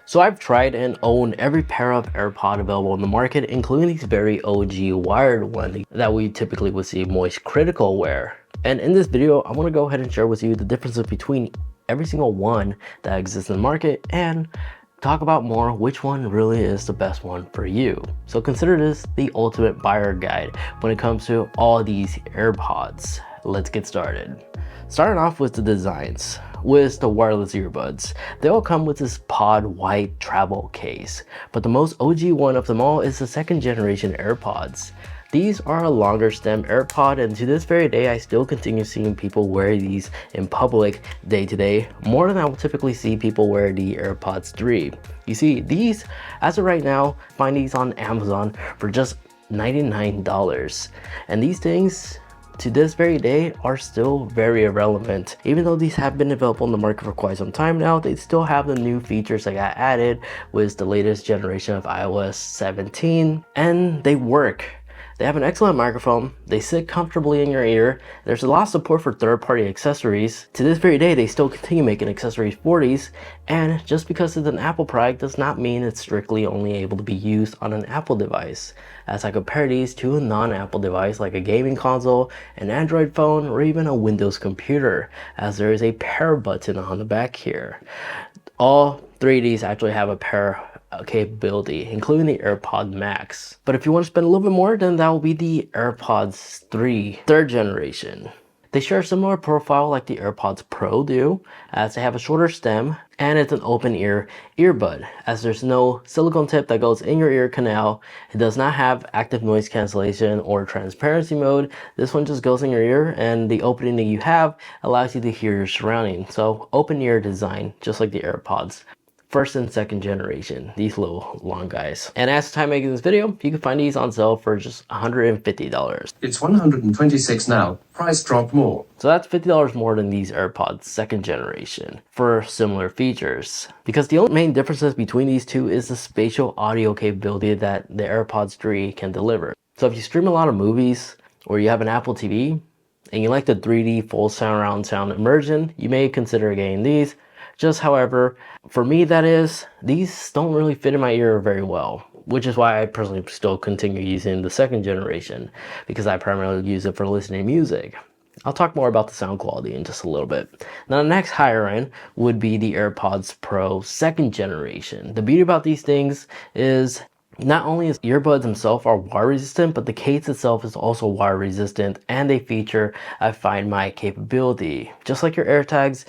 So I've tried and own every pair of AirPod available in the market, including these very OG wired ones that we typically would see Moist Critical wear. And in this video, I want to go ahead and share with you the differences between every single one that exists in the market and talk about more which one really is the best one for you. So consider this the ultimate buyer guide when it comes to all these AirPods. Let's get started. Starting off with the designs. With the wireless earbuds, they all come with this pod white travel case, but the most OG one of them all is the second generation AirPods. These are a longer stem AirPod, and to this very day I still continue seeing people wear these in public day to day, more than I will typically see people wear the AirPods 3. You see, these, as of right now, find these on Amazon for just $99, and these things to this very day are still very irrelevant. Even though these have been available in the market for quite some time now, they still have the new features that got added with the latest generation of iOS 17, and they work. They have an excellent microphone, they sit comfortably in your ear, there's a lot of support for third-party accessories. To this very day, they still continue making accessories for these, and just because it's an Apple product does not mean it's strictly only able to be used on an Apple device. As I compare these to a non-Apple device like a gaming console, an Android phone, or even a Windows computer, as there is a pair button on the back here. All three of these actually have a pair capability, including the AirPod Max. But if you want to spend a little bit more, then that will be the AirPods 3, third generation. They share a similar profile like the AirPods Pro do, as they have a shorter stem and it's an open ear earbud, as there's no silicone tip that goes in your ear canal. It does not have active noise cancellation or transparency mode. This one just goes in your ear, and the opening that you have allows you to hear your surroundings. So open ear design, just like the AirPods. First and second generation, these little long guys. And as time making this video, you can find these on sale for just $150. It's $126 now, price dropped more. So that's $50 more than these AirPods second generation for similar features. Because the only main differences between these two is the spatial audio capability that the AirPods 3 can deliver. So if you stream a lot of movies, or you have an Apple TV, and you like the 3D full surround sound immersion, you may consider getting these. Just however, for me that is, these don't really fit in my ear very well, which is why I personally still continue using the second generation, because I primarily use it for listening to music. I'll talk more about the sound quality in just a little bit. Now the next higher end would be the AirPods Pro second generation. The beauty about these things is not only is earbuds themselves are wire resistant, but the case itself is also wire resistant, and they feature a Find My capability. Just like your AirTags,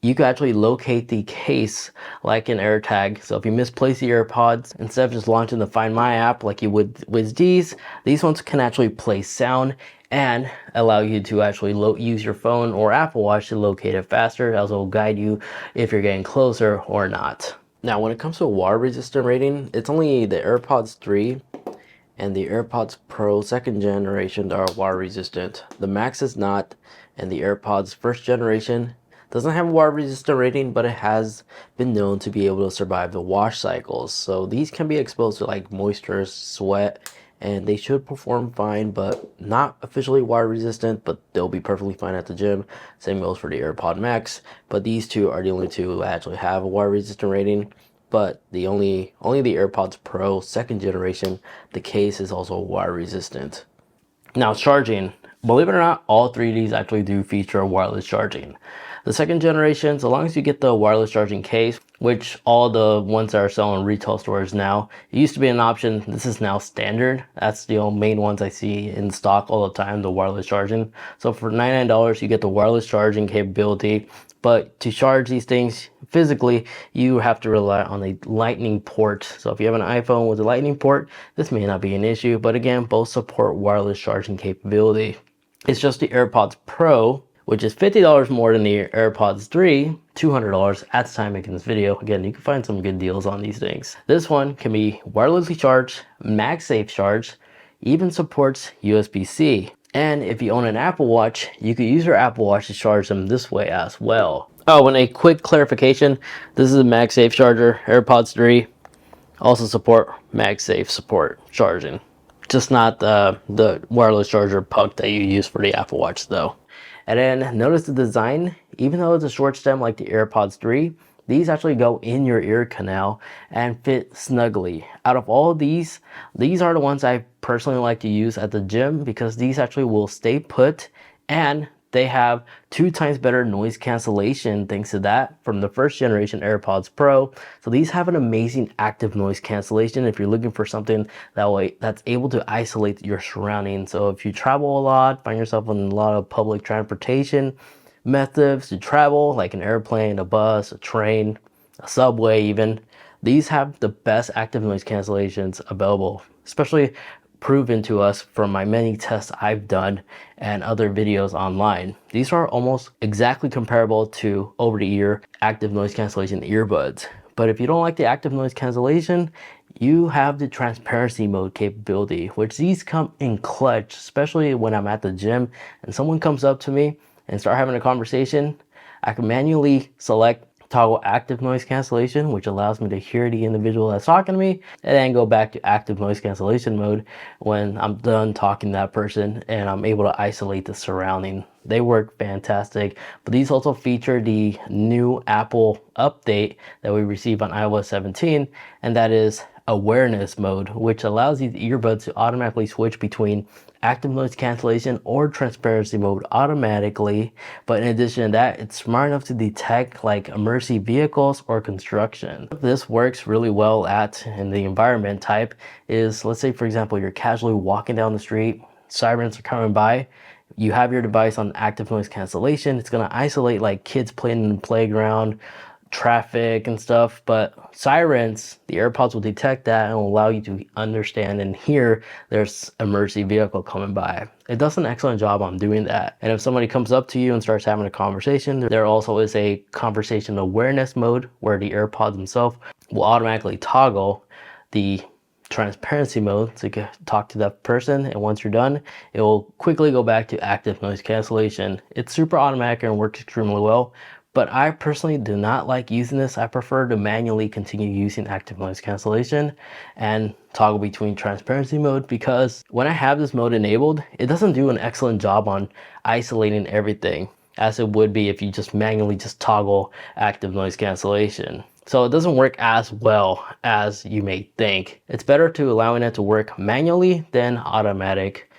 you can actually locate the case like an AirTag. So if you misplace the AirPods, instead of just launching the Find My app like you would with these ones can actually play sound and allow you to actually use your phone or Apple Watch to locate it faster, as it will guide you if you're getting closer or not. Now when it comes to a water resistant rating, it's only the AirPods 3 and the AirPods Pro second generation that are water resistant. The Max is not, and the AirPods first generation doesn't have a water resistant rating, but it has been known to be able to survive the wash cycles. So these can be exposed to like moisture, sweat, and they should perform fine, but not officially water resistant, but they'll be perfectly fine at the gym. Same goes for the AirPod Max, but these two are the only two who actually have a water resistant rating. But the only the AirPods Pro second generation, the case is also water resistant. Now charging, believe it or not, all three of these actually do feature wireless charging. The second generation, so long as you get the wireless charging case, which all the ones that are selling in retail stores now, it used to be an option, this is now standard. That's the main ones I see in stock all the time, the wireless charging. So for $99, you get the wireless charging capability, but to charge these things physically, you have to rely on a lightning port. So if you have an iPhone with a lightning port, this may not be an issue, but again, both support wireless charging capability. It's just the AirPods Pro, which is $50 more than the AirPods 3, $200 at the time making this video. Again, you can find some good deals on these things. This one can be wirelessly charged, MagSafe charged, even supports USB-C. And if you own an Apple Watch, you could use your Apple Watch to charge them this way as well. Oh, and a quick clarification, this is a MagSafe charger. AirPods 3 also support MagSafe support charging. Just not the wireless charger puck that you use for the Apple Watch though. And then notice the design, even though it's a short stem like the AirPods 3, these actually go in your ear canal and fit snugly. Out of all of these are the ones I personally like to use at the gym because these actually will stay put, and they have 2 times better noise cancellation thanks to that from the first generation AirPods Pro. So these have an amazing active noise cancellation if you're looking for something that's able to isolate your surroundings. So if you travel a lot, find yourself in a lot of public transportation methods to travel, like an airplane, a bus, a train, a subway even, these have the best active noise cancellations available, especially proven to us from my many tests I've done and other videos online. These are almost exactly comparable to over-the-ear active noise cancellation earbuds. But if you don't like the active noise cancellation, you have the transparency mode capability, which these come in clutch, especially when I'm at the gym and someone comes up to me and start having a conversation. I can manually select toggle active noise cancellation, which allows me to hear the individual that's talking to me, and then go back to active noise cancellation mode when I'm done talking to that person and I'm able to isolate the surrounding. They work fantastic, but these also feature the new Apple update that we received on iOS 17, and that is awareness mode, which allows these earbuds to automatically switch between active noise cancellation or transparency mode automatically. But in addition to that, it's smart enough to detect like emergency vehicles or construction. This works really well in the environment type is, let's say for example, you're casually walking down the street, sirens are coming by, you have your device on active noise cancellation. It's going to isolate like kids playing in the playground, traffic and stuff, but sirens, the AirPods will detect that and will allow you to understand and hear there's emergency vehicle coming by. It does an excellent job on doing that. And if somebody comes up to you and starts having a conversation, there also is a conversation awareness mode where the AirPods themselves will automatically toggle the transparency mode so you can talk to that person, and once you're done, it will quickly go back to active noise cancellation. It's super automatic and works extremely well. But I personally do not like using this. I prefer to manually continue using active noise cancellation and toggle between transparency mode, because when I have this mode enabled, it doesn't do an excellent job on isolating everything as it would be if you just manually just toggle active noise cancellation. So it doesn't work as well as you may think. It's better to allowing it to work manually than automatic.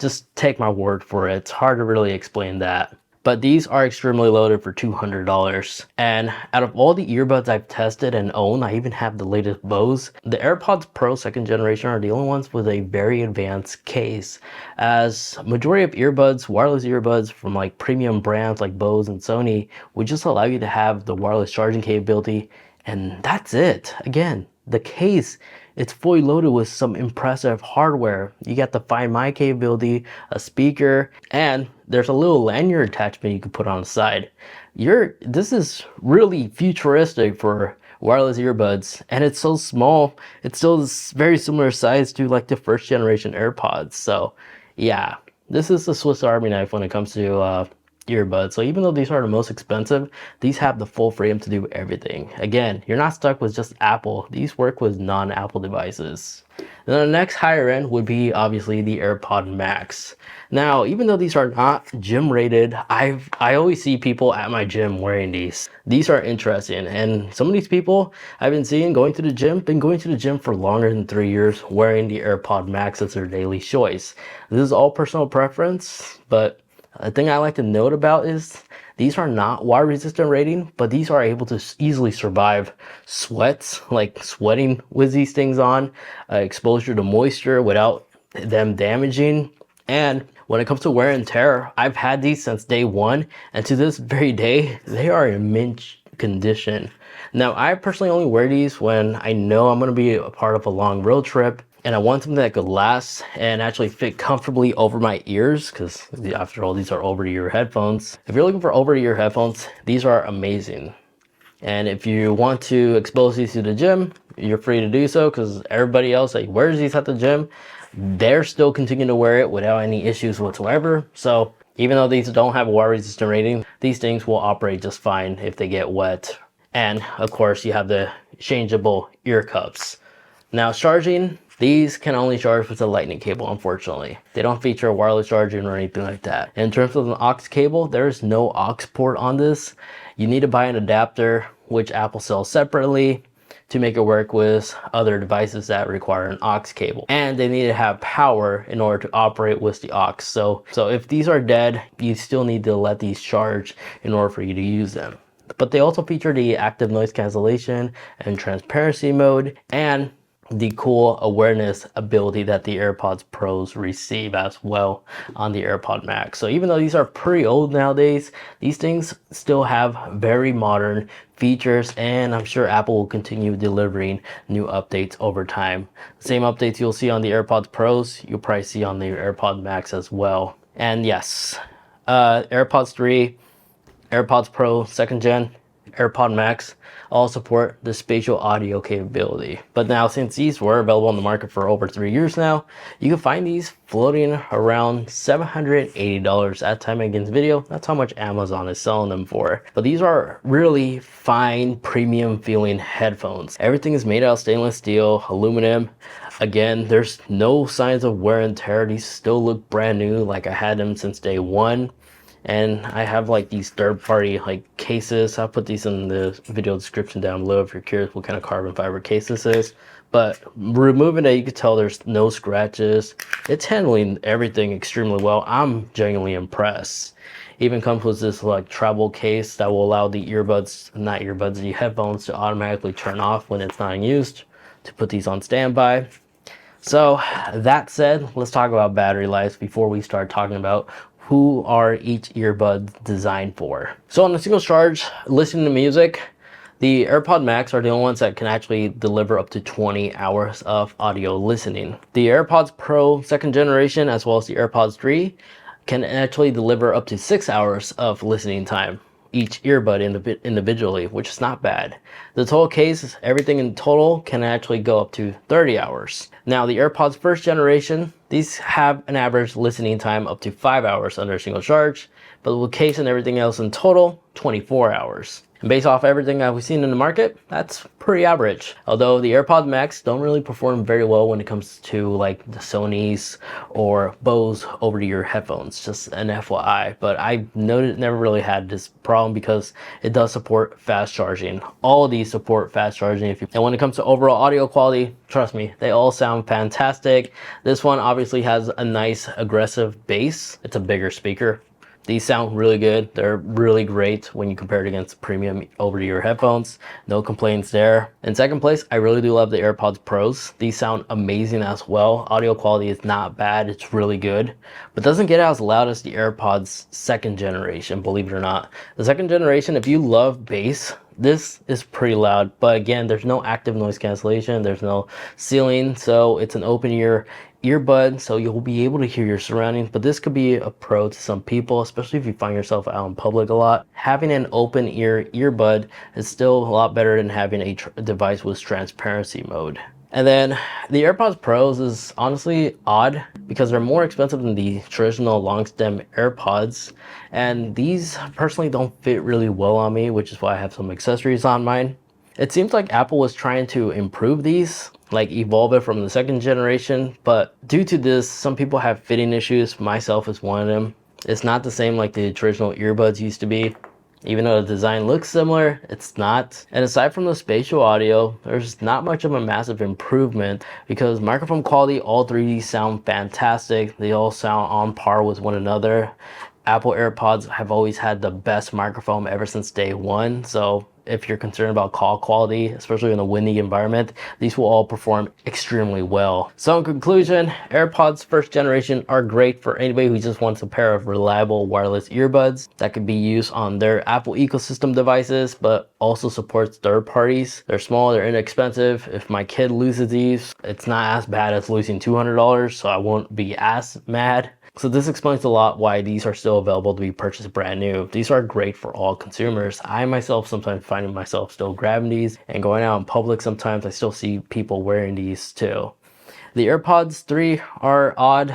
Just take my word for it. It's hard to really explain that. But these are extremely loaded for $200. And out of all the earbuds I've tested and own, I even have the latest Bose. The AirPods Pro 2nd generation are the only ones with a very advanced case. As majority of earbuds, wireless earbuds from like premium brands like Bose and Sony would just allow you to have the wireless charging capability, and that's it. Again, the case, it's fully loaded with some impressive hardware. You got the Find My capability, a speaker, and there's a little lanyard attachment you can put on the side. This is really futuristic for wireless earbuds, and it's so small. It's still very similar size to like the 1st generation AirPods. So yeah, this is the Swiss Army knife when it comes to earbuds. So even though these are the most expensive, these have the full freedom to do everything. Again, you're not stuck with just Apple. These work with non-Apple devices. Then the next higher end would be obviously the AirPod Max. Now, even though these are not gym rated, I always see people at my gym wearing these. These are interesting, and some of these people I've been seeing going to the gym for longer than 3 years wearing the AirPod Max as their daily choice. This is all personal preference, but the thing I like to note about is these are not water resistant rating, but these are able to easily survive sweats, like sweating with these things on, exposure to moisture without them damaging. And when it comes to wear and tear, I've had these since day one, and to this very day, they are in mint condition. Now, I personally only wear these when I know I'm going to be a part of a long road trip, and I want something that could last and actually fit comfortably over my ears, because after all, these are over-the-ear headphones. If you're looking for over-the-ear headphones, these are amazing. And if you want to expose these to the gym, you're free to do so, because everybody else that wears these at the gym, they're still continuing to wear it without any issues whatsoever. So even though these don't have a water resistant rating, these things will operate just fine if they get wet. And of course, you have the changeable ear cups. Now, charging, these can only charge with a lightning cable, unfortunately. They don't feature wireless charging or anything like that. In terms of an aux cable, there is no aux port on this. You need to buy an adapter, which Apple sells separately to make it work with other devices that require an aux cable. And they need to have power in order to operate with the aux. So if these are dead, you still need to let these charge in order for you to use them. But they also feature the active noise cancellation and transparency mode, and the cool awareness ability that the AirPods Pros receive as well on the AirPod Max. So even though these are pretty old nowadays, these things still have very modern features, and I'm sure Apple will continue delivering new updates over time. The same updates you'll see on the AirPods Pros, you'll probably see on the AirPod Max as well. And yes, AirPods 3, AirPods Pro 2nd Gen, AirPod Max all support the spatial audio capability. But now, since these were available on the market for over 3 years now, you can find these floating around $780 at time against video. That's how much Amazon is selling them for. But these are really fine, premium feeling headphones. Everything is made out of stainless steel, aluminum. Again, there's no signs of wear and tear. These still look brand new, like I had them since day one. And I have like these third-party like cases. I'll put these in the video description down below if you're curious what kind of carbon fiber case this is. But removing it, you can tell there's no scratches. It's handling everything extremely well. I'm genuinely impressed. Even comes with this like travel case that will allow the the headphones to automatically turn off when it's not in use, to put these on standby. So that said, let's talk about battery life before we start talking about who are each earbud designed for. So on a single charge, listening to music, the AirPod Max are the only ones that can actually deliver up to 20 hours of audio listening. The AirPods Pro 2nd generation, as well as the AirPods 3, can actually deliver up to 6 hours of listening time, each earbud individually, which is not bad. The total case, everything in total, can actually go up to 30 hours. Now the AirPods 1st generation, these have an average listening time up to 5 hours under a single charge, but with case and everything else in total, 24 hours. And based off everything that we've seen in the market, that's pretty average. Although the AirPods Max don't really perform very well when it comes to like the Sony's or Bose over-the-ear headphones, just an FYI. But I never really had this problem because it does support fast charging. All of these support fast charging. And when it comes to overall audio quality, trust me, they all sound fantastic. This one obviously has a nice aggressive bass. It's a bigger speaker. These sound really good. They're really great when you compare it against premium over-the-ear headphones. No complaints there. In second place, I really do love the AirPods Pros. These sound amazing as well. Audio quality is not bad. It's really good, but doesn't get as loud as the AirPods 2nd generation, believe it or not. The 2nd generation, if you love bass, this is pretty loud, but again, there's no active noise cancellation. There's no ceiling, so it's an open ear earbud, so you'll be able to hear your surroundings. But this could be a pro to some people, especially if you find yourself out in public a lot. Having an open ear earbud is still a lot better than having a device with transparency mode. And then the AirPods Pros is honestly odd because they're more expensive than the traditional long stem AirPods, and these personally don't fit really well on me, which is why I have some accessories on mine. It seems like Apple was trying to improve these, like evolve it from the 2nd generation, but due to this, some people have fitting issues, myself is one of them. It's not the same like the traditional earbuds used to be. Even though the design looks similar, it's not. And aside from the spatial audio, there's not much of a massive improvement because microphone quality, all three of these sound fantastic. They all sound on par with one another. Apple AirPods have always had the best microphone ever since day one. So if you're concerned about call quality, especially in a windy environment, these will all perform extremely well. So in conclusion, AirPods 1st generation are great for anybody who just wants a pair of reliable wireless earbuds that can be used on their Apple ecosystem devices, but also supports third parties. They're small, they're inexpensive. If my kid loses these, it's not as bad as losing $200, so I won't be as mad. So this explains a lot why these are still available to be purchased brand new. These are great for all consumers. I myself sometimes finding myself still grabbing these and going out in public. Sometimes I still see people wearing these too. The AirPods 3 are odd.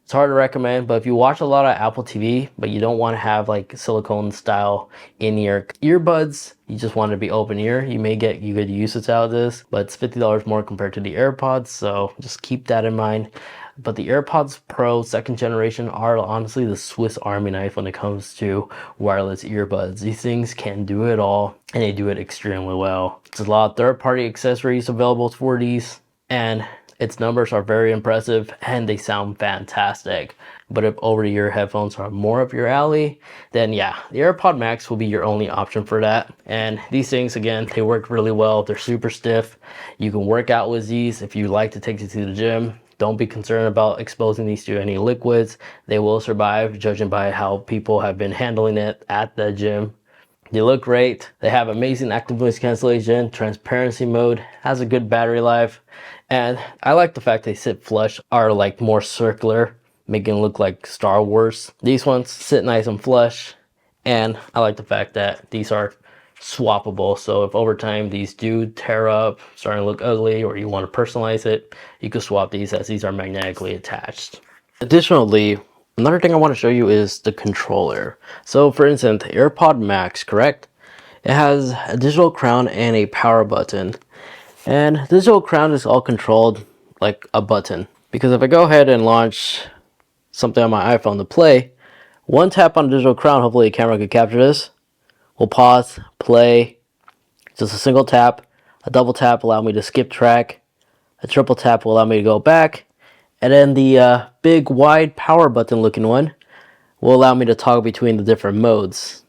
It's hard to recommend, but if you watch a lot of Apple TV, but you don't want to have like silicone style in-ear earbuds, you just want to be open ear, you may get good usage out of this, but it's $50 more compared to the AirPods, so just keep that in mind. but the AirPods Pro 2nd generation are honestly the Swiss Army knife when it comes to wireless earbuds. These things can do it all, and they do it extremely well. There's a lot of third-party accessories available for these, and its numbers are very impressive, and they sound fantastic. But if over-the-ear headphones are more of your alley, then yeah, the AirPod Max will be your only option for that. And these things, again, they work really well. They're super stiff. You can work out with these if you like to take it to the gym. Don't be concerned about exposing these to any liquids. They will survive, judging by how people have been handling it at the gym. They look great. They have amazing active noise cancellation, transparency mode, has a good battery life, and I like the fact they sit flush, are like more circular, making it look like Star Wars. These ones sit nice and flush, and I like the fact that these are swappable. So if over time these do tear up, starting to look ugly, or you want to personalize it, you can swap these as these are magnetically attached. Additionally, another thing I want to show you is the controller. So for instance, the AirPod Max, correct? It has a digital crown and a power button. And the digital crown is all controlled like a button. Because if I go ahead and launch something on my iPhone to play, one tap on the digital crown, hopefully the camera could capture this, will pause, play, just a single tap. A double tap will allow me to skip track. A triple tap will allow me to go back. And then the big wide power button looking one will allow me to toggle between the different modes.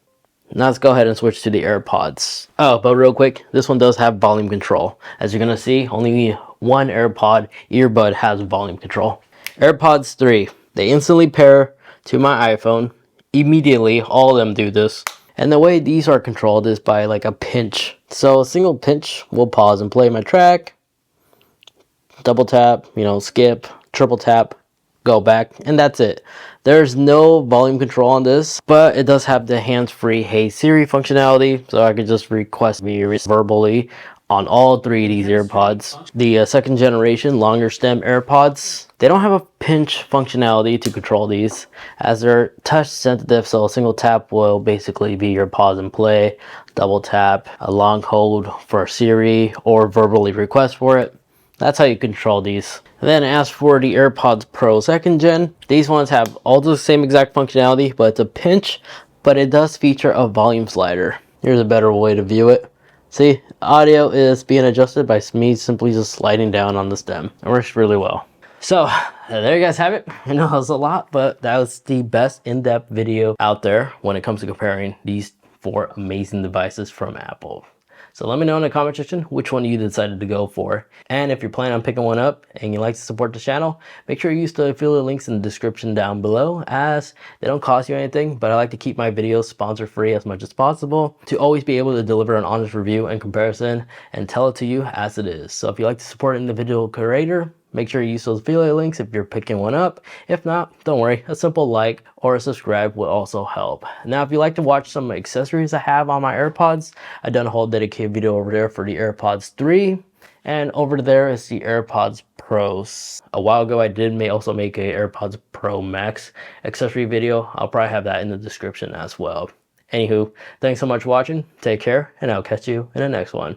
Now let's go ahead and switch to the AirPods. Oh, but real quick, this one does have volume control. As you're gonna see, only one AirPod earbud has volume control. AirPods 3, they instantly pair to my iPhone. Immediately, all of them do this. And the way these are controlled is by like a pinch. So a single pinch will pause and play my track. Double tap, skip, triple tap, go back, and that's it. There's no volume control on this, but it does have the hands-free Hey Siri functionality, so I could just request verbally on all three of these AirPods. The 2nd generation longer stem AirPods, they don't have a pinch functionality to control these, as they're touch sensitive, so a single tap will basically be your pause and play, double tap, a long hold for Siri, or verbally request for it. That's how you control these. And then as for the AirPods Pro 2nd gen, these ones have all the same exact functionality, but it's a pinch, but it does feature a volume slider. Here's a better way to view it. See, audio is being adjusted by me simply just sliding down on the stem. It works really well. So there you guys have it. I know that was a lot, but that was the best in-depth video out there when it comes to comparing these 4 amazing devices from Apple. So let me know in the comment section which one you decided to go for. And if you're planning on picking one up and you like to support the channel, make sure you use the affiliate links in the description down below, as they don't cost you anything, but I like to keep my videos sponsor free as much as possible to always be able to deliver an honest review and comparison and tell it to you as it is. So if you like to support an individual creator, make sure you use those affiliate links if you're picking one up. If not, don't worry, a simple like or a subscribe will also help. Now, if you like to watch some accessories I have on my AirPods, I've done a whole dedicated video over there for the AirPods 3. And over there is the AirPods Pros. A while ago, I did also make a AirPods Pro Max accessory video. I'll probably have that in the description as well. Anywho, thanks so much for watching. Take care, and I'll catch you in the next one.